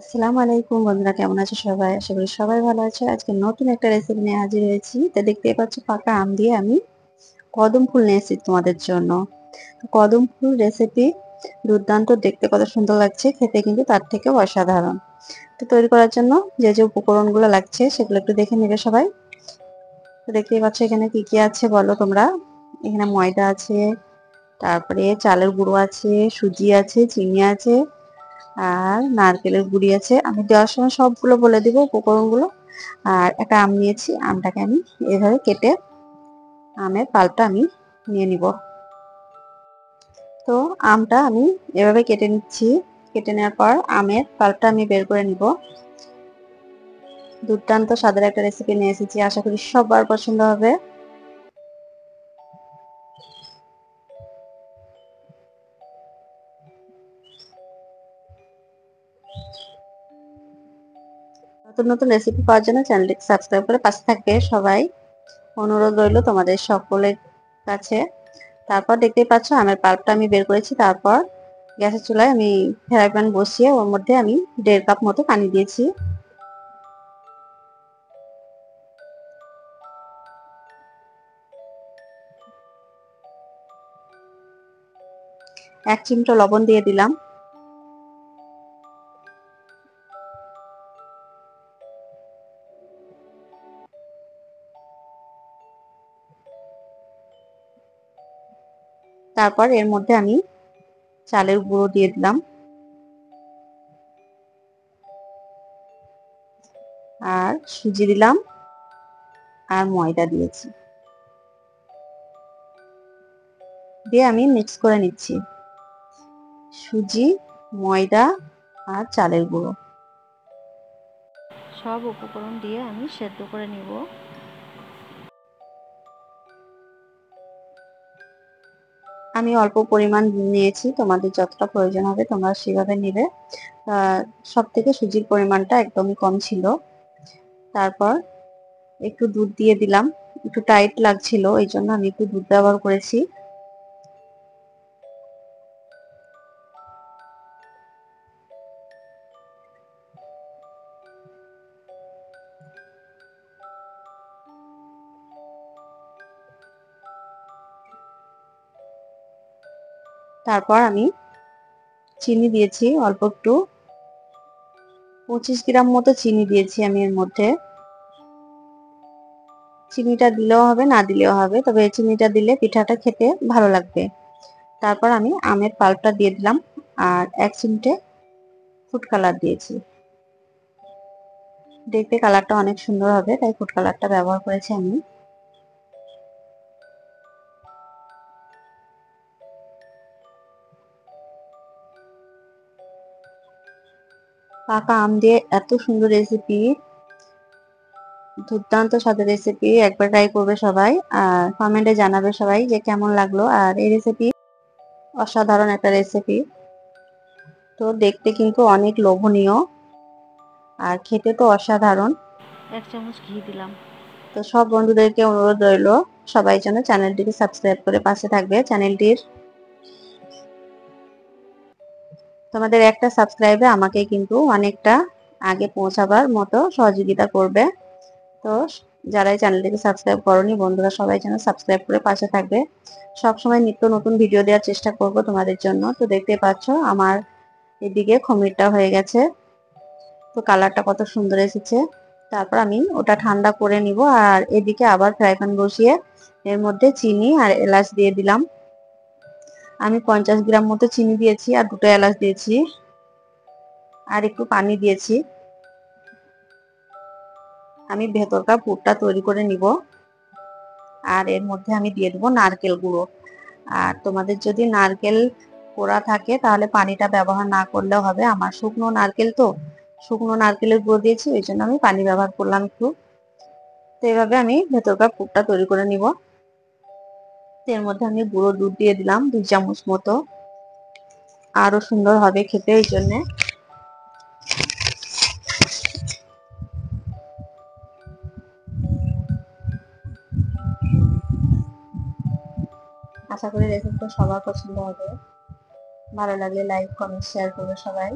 আসসালামু আলাইকুম বন্ধুরা, কেমন আছো সবাই? আশা করি সবাই ভালো আছে। আজকে নতুন একটা রেসিপি নিয়ে হাজির হয়েছি। তো দেখতেই পাচ্ছ, পাকা আম দিয়ে আমি কদম ফুল নিয়ে এসেছি তোমাদের জন্য। তো কদম ফুল রেসিপি দুর্দান্ত, দেখতে কত সুন্দর লাগছে, খেতে কিন্তু তার থেকেও অসাধারণ। তো তৈরি করার জন্য যে যে উপকরণগুলো লাগছে সেগুলো একটু দেখে নেবে সবাই। তো দেখতেই পাচ্ছ এখানে কি কি আছে বলো তোমরা। এখানে ময়দা আছে, তারপরে চালের গুঁড়ো আছে, সুজি আছে, চিনি আছে, আর নারকেলের গুঁড়ি আছে। আমি দেওয়ার সময় সবগুলো বলে দিব উপকরণগুলো। আর একটা আম নিয়েছি, আমটাকে আমি এভাবে কেটে আমের পাল্পটা আমি নিয়ে নিব। তো আমটা আমি এভাবে কেটে নিচ্ছি। কেটে নেওয়ার পর আমের পাল্পটা আমি বের করে নিব। দুর্দান্ত স্বাদের একটা রেসিপি নিয়ে এসেছি, আশা করি সবার পছন্দ হবে। নতুন নতুন রেসিপি পাওয়ার জন্য চ্যানেলটিকে সাবস্ক্রাইব করে পাশে থাকবে সবাই, অনুরোধ রইল তোমাদের সকলের কাছে। তারপর দেখতেই পাচ্ছ আমের পাল্পটা আমি বের করেছি। তারপর গ্যাসের চুলায় আমি ফ্রাই প্যান বসিয়ে ওর মধ্যে আমি 1.5 কাপ মতো পানি দিয়েছি। এক চিমটা লবণ দিয়ে দিলাম। তারপর এর মধ্যে আমি চালের গুঁড়ো দিয়ে দিলাম, আর সুজি দিলাম, আর ময়দা দিয়েছি। দিয়ে আমি মিক্স করে নিচ্ছি সুজি, ময়দা আর চালের গুঁড়ো। সব উপকরণ দিয়ে আমি সেদ্ধ করে নিব। আমি অল্প পরিমাণ নিয়েছি, তোমাদের যতটা প্রয়োজন হবে তোমরা সেভাবে নিবে। সব থেকে সুজির পরিমাণটা একদমই কম ছিল। তারপর একটু দুধ দিয়ে দিলাম, একটু টাইট লাগছিল এই জন্য আমি একটু দুধ ব্যবহার করেছি। তারপর আমি চিনি দিয়েছি অল্প একটু, 25 গ্রাম মতো চিনি দিয়েছি আমি এর মধ্যে। চিনিটা দিলেও হবে, না দিলেও হবে, তবে চিনিটা দিলে পিঠাটা খেতে ভালো লাগবে। তারপর আমি আমের পাল্পটা দিয়ে দিলাম, আর 1 চিমটে ফুড কালার দিয়েছি। দেখতে কালারটা অনেক সুন্দর হবে, তাই ফুড কালারটা ব্যবহার করেছি আমি। পাকা আম দিয়ে এত সুন্দর রেসিপি, দুর্দান্ত স্বাদের রেসিপি, একবার ট্রাই করবে সবাই। আর কমেন্টে জানাবে সবাই যে কেমন লাগলো। আর এই রেসিপি অসাধারণ একটা রেসিপি। তো দেখতে কিন্তু অনেক লোভনীয়, আর খেতে তো অসাধারণ। 1 চামচ ঘি দিলাম। তো সব বন্ধুদেরকে অনুরোধ রইল সবাই যেন চ্যানেলটিকে সাবস্ক্রাইব করে পাশে থাকবে। চ্যানেলটির তোমাদের একটা সাবস্ক্রাইবে আমাকে কিন্তু অনেকটা আগে পৌঁছাবার মতো সহযোগিতা করবে। তো যারাই চ্যানেলটিকে সাবস্ক্রাইব করনি বন্ধুরা, সবাই যেন সাবস্ক্রাইব করে পাশে থাকবে। সব সময় নিত্য নতুন ভিডিও দেওয়ার চেষ্টা করব তোমাদের জন্য। তো দেখতে পাচ্ছ আমার এদিকে খমিরটা হয়ে গেছে, তো কালারটা কত সুন্দর এসেছে। তারপর আমি ওটা ঠান্ডা করে নিব। আর এদিকে আবার ফ্রাই প্যান বসিয়ে এর মধ্যে চিনি আর এলাচ দিয়ে দিলাম। আমি 50 গ্রাম মতো চিনি দিয়েছি, আর 2টো এলাচ দিয়েছি, আর একটু পানি দিয়েছি। আমি ভেতরকার পুরটা তৈরি করে নিব। আর এর মধ্যে আমি দিয়ে দেবো নারকেল গুঁড়ো। আর তোমাদের যদি নারকেল কোড়া থাকে তাহলে পানিটা ব্যবহার না করলেও হবে। আমার শুকনো নারকেল, তো শুকনো নারকেলের গুঁড়ো দিয়েছি, ওই জন্য আমি পানি ব্যবহার করলাম একটু। তো এইভাবে আমি ভেতরকার পুরটা তৈরি করে নিব। এর মধ্যে আমি গুঁড়ো দুধ দিয়ে দিলাম 2 চামচ মতো, আরো সুন্দর হবে খেতে এই জন্যে। আশা করি রেসিপিটা সবার পছন্দ হবে। ভালো লাগলে লাইক, কমেন্ট, শেয়ার করবে সবাই।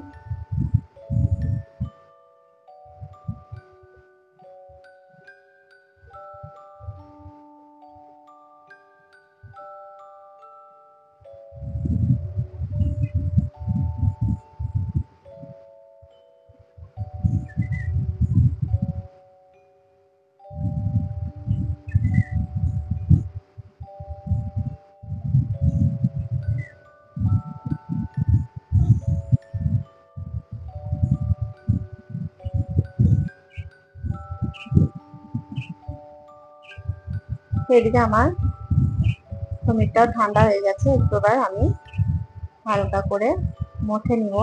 তো এদিকে আমার খমিরটাও ঠান্ডা হয়ে গেছে, একটু এবার আমি হালকা করে মথে নিব।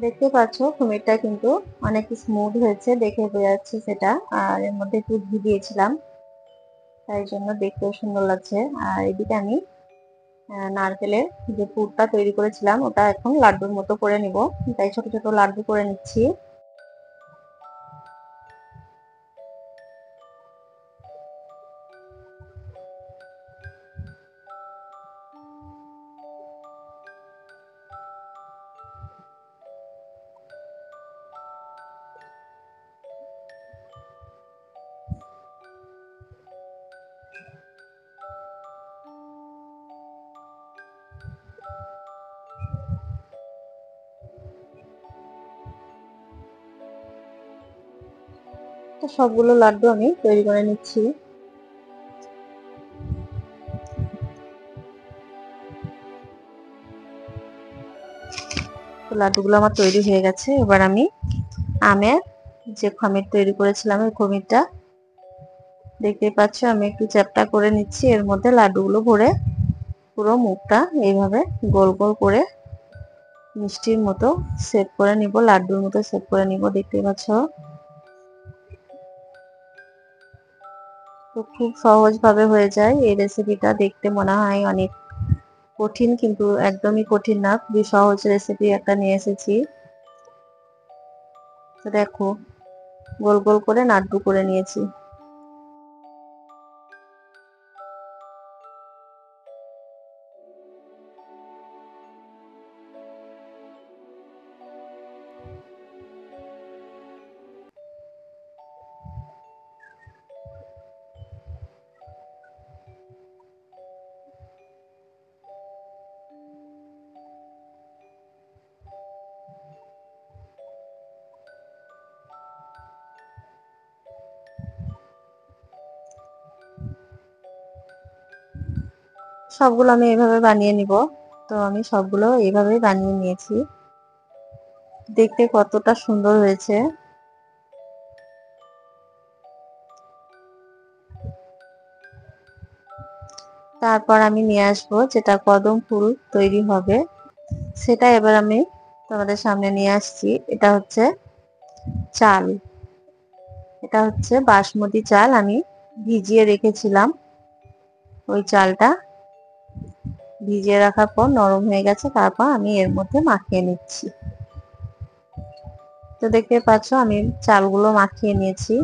দেখতে পাচ্ছ খমিরটা কিন্তু অনেক স্মুথ হয়েছে, দেখে বোঝা যাচ্ছে সেটা। আর এর মধ্যে একটু ঘি দিয়েছিলাম, তাই জন্য দেখতেও সুন্দর লাগছে। আর এদিকে আমি নারকেলের যে পুরটা তৈরি করেছিলাম ওটা এখন লাড্ডুর মতো করে নিব, তাই ছোট ছোট লাড্ডু করে নিচ্ছি। তো সবগুলো লাড্ডু আমি তৈরি করে নিচ্ছি। তো লাড্ডুগুলো আমার তৈরি হয়ে গেছে। এবার আমি আমের যে খমির তৈরি করেছিলাম ওই খমিরটা দেখতেই পাচ্ছ আমি একটু চ্যাপটা করে নিচ্ছি, এর মধ্যে লাড্ডুগুলো ভরে পুরো মুখটা এইভাবে গোল গোল করে মিষ্টির মতো সেট করে নিব, লাড্ডুর মতো সেট করে নিব। দেখতেই পাচ্ছ তো খুব সহজ ভাবে হয়ে যায় এই রেসিপিটা। দেখতে মনে হয় অনেক কঠিন, কিন্তু একদমই কঠিন না, খুবই সহজ রেসিপি একটা নিয়ে এসেছি। তো দেখো গোল গোল করে লাড্ডু করে নিয়েছি। সবগুলো আমি এইভাবে বানিয়ে নিব। তো আমি সবগুলো এইভাবেই বানিয়ে নিয়েছি। দেখতে কতটা সুন্দর হয়েছে। তারপর আমি নিয়ে আসবো যেটা কদম ফুল তৈরি হবে, সেটা এবার আমি তোমাদের সামনে নিয়ে আসছি। এটা হচ্ছে চাল, এটা হচ্ছে বাসমতি চাল, আমি ভিজিয়ে রেখেছিলাম। ওই চালটা ভিজিয়ে রাখার পর নরম হয়ে গেছে, তারপর আমি এর মধ্যে মাখিয়ে নিচ্ছি। তো দেখতে পাচ্ছ আমি চালগুলো মাখিয়ে নিয়েছি।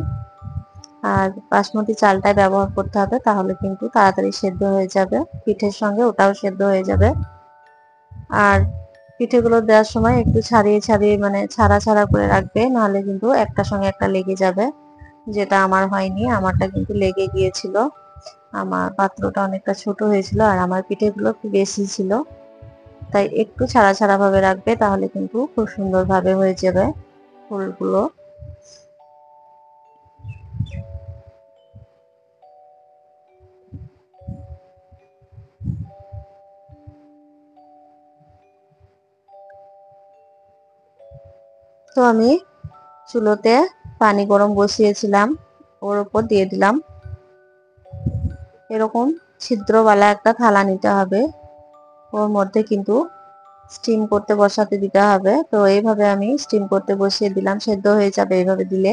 আর বাসমতি চালটাই ব্যবহার করতে হবে, তাহলে কিন্তু তাড়াতাড়ি সেদ্ধ হয়ে যাবে, পিঠের সঙ্গে ওটাও সেদ্ধ হয়ে যাবে। আর পিঠেগুলো দেওয়ার সময় একটু ছাড়িয়ে ছাড়িয়ে মানে ছাড়া ছাড়া করে রাখবে, নাহলে কিন্তু একটা সঙ্গে একটা লেগে যাবে, যেটা আমার হয়নি, আমারটা কিন্তু লেগে গিয়েছিল। আমার পাত্রটা অনেকটা ছোট হয়েছিল আর আমার পিঠেগুলো একটু বেশি ছিল, তাই একটু ছাড়া ছাড়া ভাবে রাখবে, তাহলে কিন্তু খুব সুন্দর ভাবে হয়ে যাবে ফুলগুলো। তো আমি চুলোতে পানি গরম বসিয়েছিলাম, ওর উপর দিয়ে দিলাম। এরকম ছিদ্রওয়ালা একটা থালা নিতে হবে, ওর মধ্যে কিন্তু স্টিম করতে বসাতে দিতে হবে। তো এইভাবে আমি স্টিম করতে বসিয়ে দিলাম, সেদ্ধ হয়ে যাবে এইভাবে দিলে।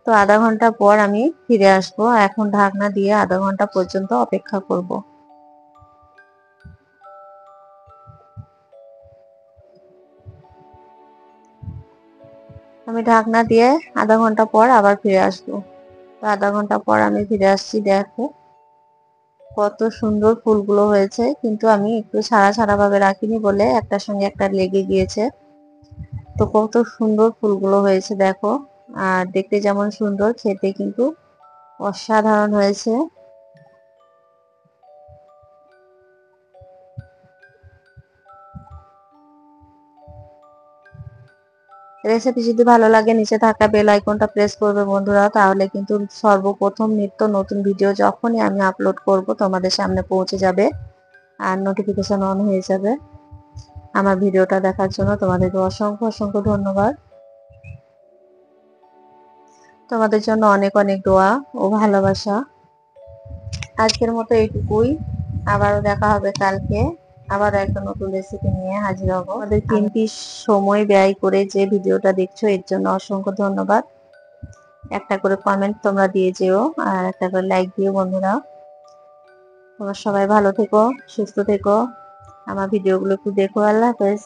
তো আধা ঘন্টা পর আমি ফিরে আসবো, এখন ঢাকনা দিয়ে আধা ঘন্টা পর্যন্ত অপেক্ষা করব। আমি ঢাকনা দিয়ে আধা ঘন্টা পর আবার ফিরে আসবো। তো আধা ঘন্টা পর আমি ফিরে আসছি, দেখো কত সুন্দর ফুলগুলো হয়েছে, কিন্তু আমি একটু ছাড়া ছাড়া ভাবে রাখিনি বলে একটার সঙ্গে একটা লেগে গিয়েছে। তো কত সুন্দর ফুলগুলো হয়েছে দেখো, আর দেখতে যেমন সুন্দর, খেতে কিন্তু অসাধারণ হয়েছে। রেসিপি যদি ভালো লাগে নিচে থাকা বেল আইকনটা প্রেস করবে বন্ধুরা, তাহলে কিন্তু সর্বপ্রথম নিত্য নতুন ভিডিও যখনই আমি আপলোড করব তোমাদের সামনে পৌঁছে যাবে আর নোটিফিকেশন অন হয়ে যাবে। আমার ভিডিওটা দেখার জন্য তোমাদেরকে অসংখ্য অসংখ্য ধন্যবাদ। তোমাদের জন্য অনেক অনেক দোয়া ও ভালোবাসা। আজকের মতো এইটুকুই, আবারও দেখা হবে কালকে, আবার একটা নতুন রেসিপি নিয়ে হাজির হব। আমাদের কিমতি সময় ব্যয় করে যে ভিডিওটা দেখছো এর জন্য অসংখ্য ধন্যবাদ। একটা করে কমেন্ট তোমরা দিয়ে যেও আর একটা করে লাইক দিও বন্ধুরা। তোমরা সবাই ভালো থেকো, সুস্থ থেকো, আমার ভিডিওগুলো একটু দেখো। আল্লাহ হাফেজ।